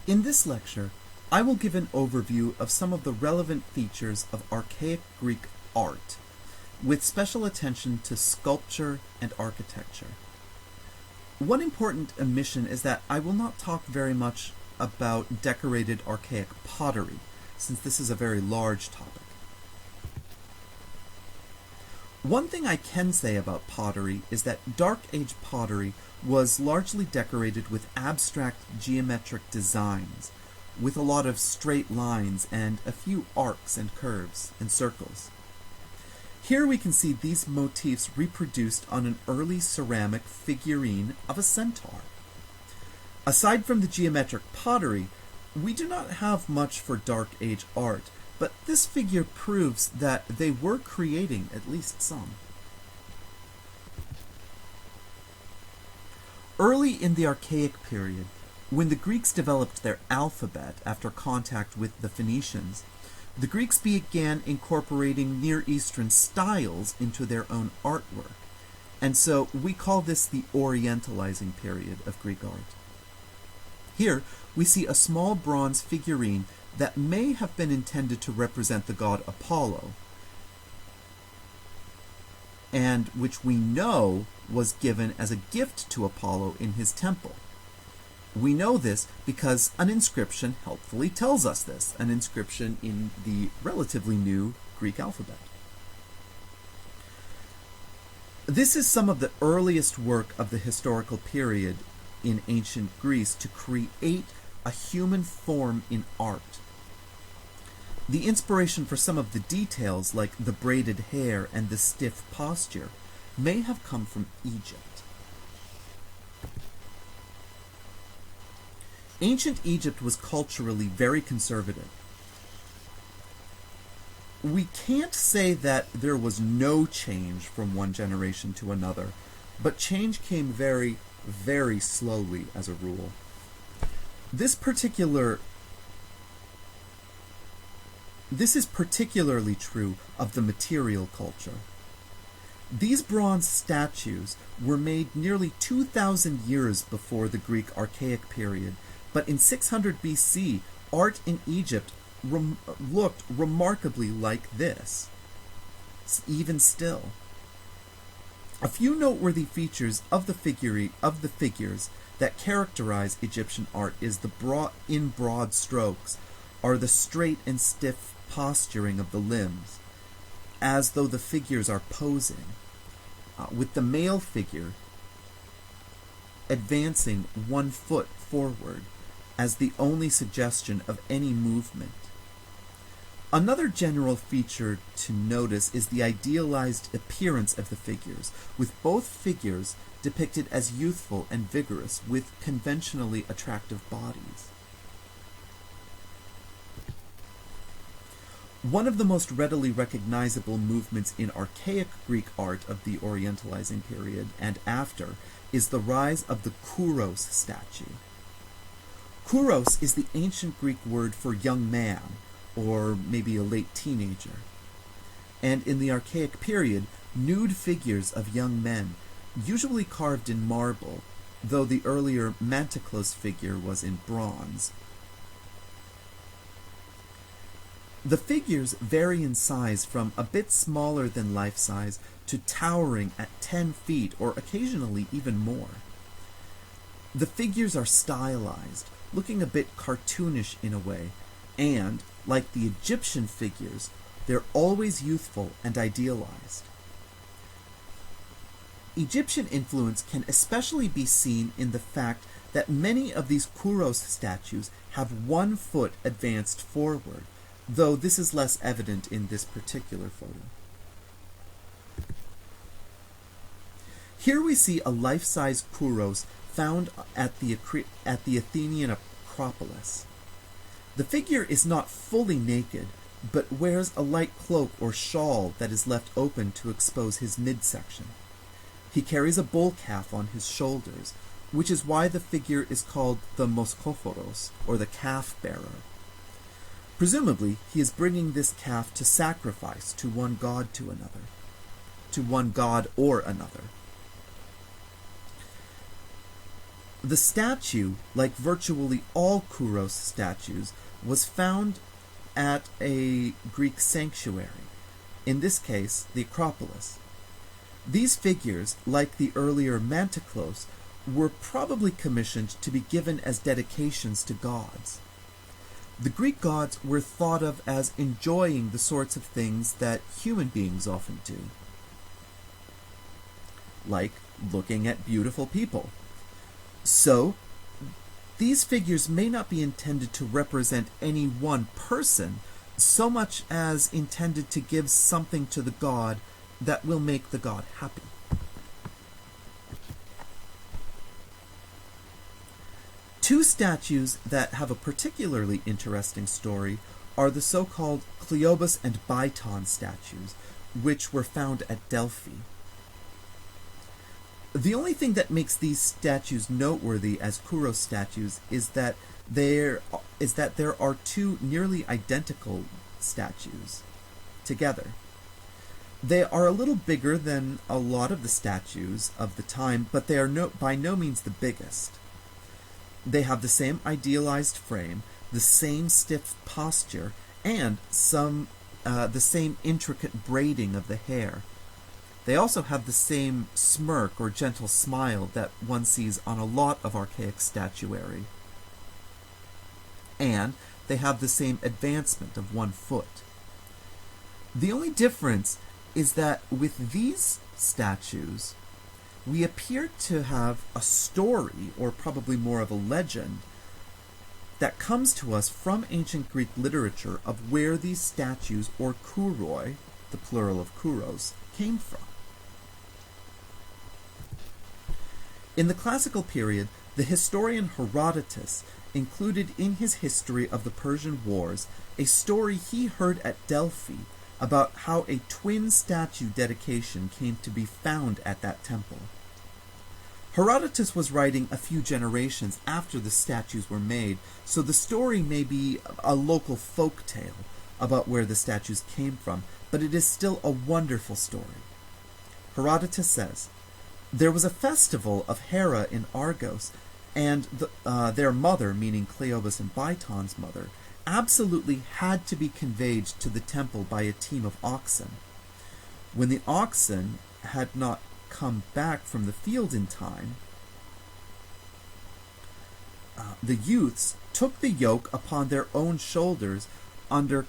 In this lecture, I will give an overview of some of the relevant features of archaic Greek art, with special attention to sculpture and architecture. One important omission is that I will not talk very much about decorated archaic pottery, since this is a very large topic. One thing I can say about pottery is that Dark Age pottery was largely decorated with abstract geometric designs, with a lot of straight lines and a few arcs and curves and circles. Here we can see these motifs reproduced on an early ceramic figurine of a centaur. Aside from the geometric pottery, we do not have much for Dark Age art, but this figure proves that they were creating at least some. Early in the Archaic period, when the Greeks developed their alphabet after contact with the Phoenicians, the Greeks began incorporating Near Eastern styles into their own artwork, and so we call this the Orientalizing period of Greek art. Here, we see a small bronze figurine that may have been intended to represent the god Apollo, and which we know was given as a gift to Apollo in his temple. We know this because an inscription helpfully tells us this, an inscription in the relatively new Greek alphabet. This is some of the earliest work of the historical period in ancient Greece to create a human form in art. The inspiration for some of the details, like the braided hair and the stiff posture, may have come from Egypt. Ancient Egypt was culturally very conservative. We can't say that there was no change from one generation to another, but change came very, very slowly as a rule. This is particularly true of the material culture. These bronze statues were made nearly 2,000 years before the Greek Archaic period, but in 600 BC, art in Egypt looked remarkably like this, even still. A few noteworthy features of the figures that characterize Egyptian art is in broad strokes are the straight and stiff posturing of the limbs, as though the figures are posing, with the male figure advancing 1 foot forward as the only suggestion of any movement. Another general feature to notice is the idealized appearance of the figures, with both figures depicted as youthful and vigorous, with conventionally attractive bodies. One of the most readily recognizable movements in archaic Greek art of the Orientalizing period and after is the rise of the Kouros statue. Kouros is the ancient Greek word for young man, or maybe a late teenager. And in the Archaic period, nude figures of young men, usually carved in marble, though the earlier Manticlos figure was in bronze. The figures vary in size from a bit smaller than life size to towering at 10 feet or occasionally even more. The figures are stylized, looking a bit cartoonish in a way, and, like the Egyptian figures, they're always youthful and idealized. Egyptian influence can especially be seen in the fact that many of these Kouros statues have 1 foot advanced forward, though this is less evident in this particular photo. Here we see a life-size Kouros found at the Athenian Acropolis. The figure is not fully naked, but wears a light cloak or shawl that is left open to expose his midsection. He carries a bull calf on his shoulders, which is why the figure is called the Moschophoros, or the calf bearer. Presumably, he is bringing this calf to sacrifice to one god or another. The statue, like virtually all Kouros statues, was found at a Greek sanctuary, in this case, the Acropolis. These figures, like the earlier Mantiklos, were probably commissioned to be given as dedications to gods. The Greek gods were thought of as enjoying the sorts of things that human beings often do, like looking at beautiful people. So, these figures may not be intended to represent any one person, so much as intended to give something to the god that will make the god happy. Two statues that have a particularly interesting story are the so-called Cleobus and Biton statues, which were found at Delphi. The only thing that makes these statues noteworthy as Kouros statues is that there are two nearly identical statues together. They are a little bigger than a lot of the statues of the time, but they are by no means the biggest. They have the same idealized frame, the same stiff posture, and the same intricate braiding of the hair. They also have the same smirk or gentle smile that one sees on a lot of archaic statuary. And they have the same advancement of 1 foot. The only difference is that with these statues, we appear to have a story, or probably more of a legend, that comes to us from ancient Greek literature of where these statues, or kouroi, the plural of kouros, came from. In the classical period, the historian Herodotus included in his history of the Persian Wars a story he heard at Delphi about how a twin statue dedication came to be found at that temple. Herodotus was writing a few generations after the statues were made, so the story may be a local folk tale about where the statues came from, but it is still a wonderful story. Herodotus says, "There was a festival of Hera in Argos, and their mother, meaning Cleobus and Biton's mother, absolutely had to be conveyed to the temple by a team of oxen. When the oxen had not come back from the field in time, the youths took the yoke upon their own shoulders under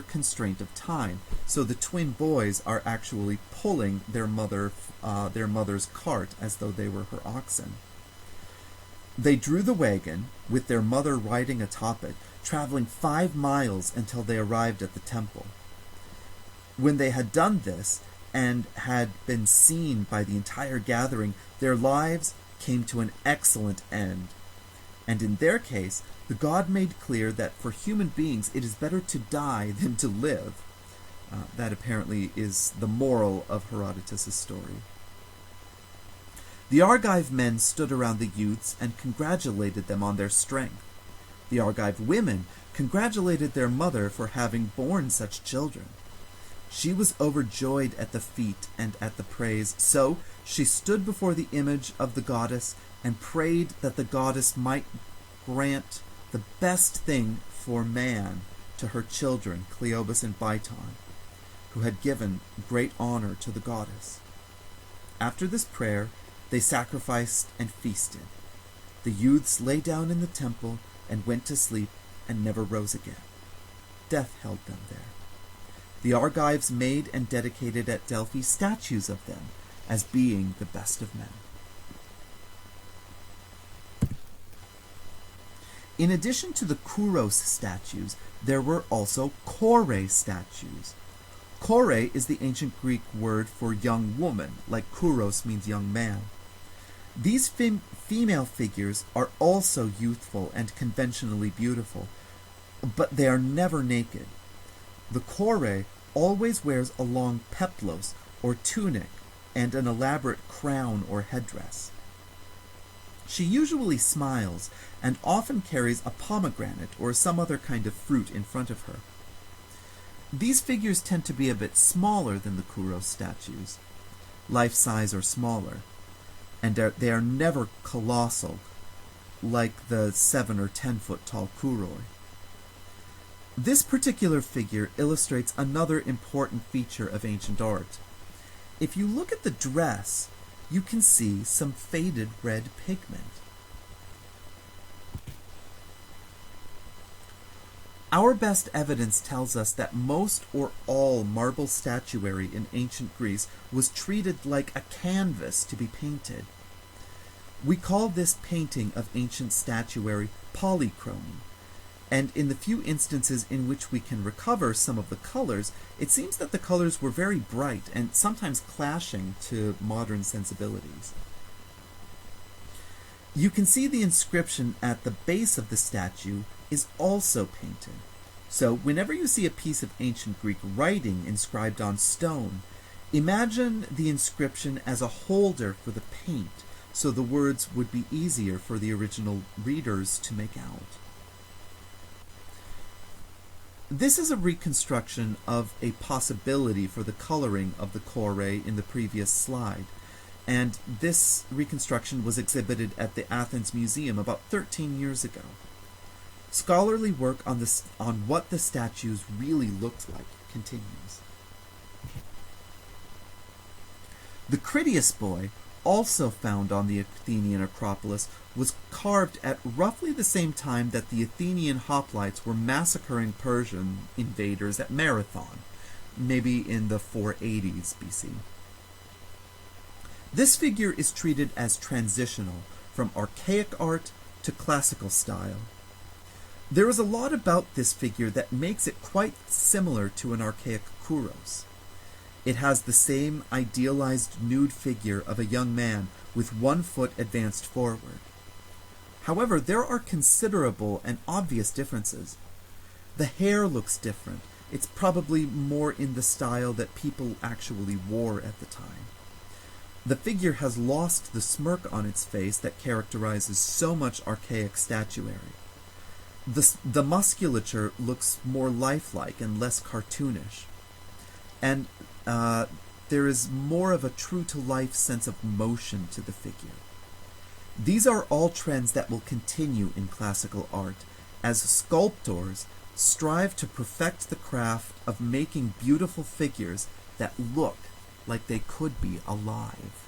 constraint of time. So the twin boys are actually pulling their mother's cart as though they were her oxen. They drew the wagon, with their mother riding atop it, traveling 5 miles until they arrived at the temple. When they had done this, and had been seen by the entire gathering, their lives came to an excellent end. And in their case, the god made clear that for human beings it is better to die than to live." That apparently is the moral of Herodotus' story. The Argive men stood around the youths and congratulated them on their strength. The Argive women congratulated their mother for having borne such children. She was overjoyed at the feat and at the praise, so she stood before the image of the goddess and prayed that the goddess might grant the best thing for man to her children, Cleobus and Biton, who had given great honor to the goddess. After this prayer, they sacrificed and feasted. The youths lay down in the temple and went to sleep and never rose again. Death held them there. The Argives made and dedicated at Delphi statues of them as being the best of men. In addition to the Kouros statues, there were also Kore statues. Kore is the ancient Greek word for young woman, like Kouros means young man. These female figures are also youthful and conventionally beautiful, but they are never naked. The Kore always wears a long peplos, or tunic, and an elaborate crown or headdress. She usually smiles and often carries a pomegranate or some other kind of fruit in front of her. These figures tend to be a bit smaller than the Kouros statues, life-size or smaller, and they are never colossal, like the 7 or 10 foot tall kuroi. This particular figure illustrates another important feature of ancient art. If you look at the dress, you can see some faded red pigment. Our best evidence tells us that most or all marble statuary in ancient Greece was treated like a canvas to be painted. We call this painting of ancient statuary polychromy, and in the few instances in which we can recover some of the colors, it seems that the colors were very bright and sometimes clashing to modern sensibilities. You can see the inscription at the base of the statue is also painted. So whenever you see a piece of ancient Greek writing inscribed on stone, imagine the inscription as a holder for the paint, so the words would be easier for the original readers to make out. This is a reconstruction of a possibility for the coloring of the kore in the previous slide, and this reconstruction was exhibited at the Athens Museum about 13 years ago. Scholarly work on what the statues really looked like continues. The Critias boy, also found on the Athenian Acropolis, was carved at roughly the same time that the Athenian hoplites were massacring Persian invaders at Marathon, maybe in the 480s BC. This figure is treated as transitional from archaic art to classical style. There is a lot about this figure that makes it quite similar to an archaic kouros. It has the same idealized nude figure of a young man with one foot advanced forward. However, there are considerable and obvious differences. The hair looks different. It's probably more in the style that people actually wore at the time. The figure has lost the smirk on its face that characterizes so much archaic statuary. The musculature looks more lifelike and less cartoonish. And there is more of a true-to-life sense of motion to the figure. These are all trends that will continue in classical art, as sculptors strive to perfect the craft of making beautiful figures that look like they could be alive.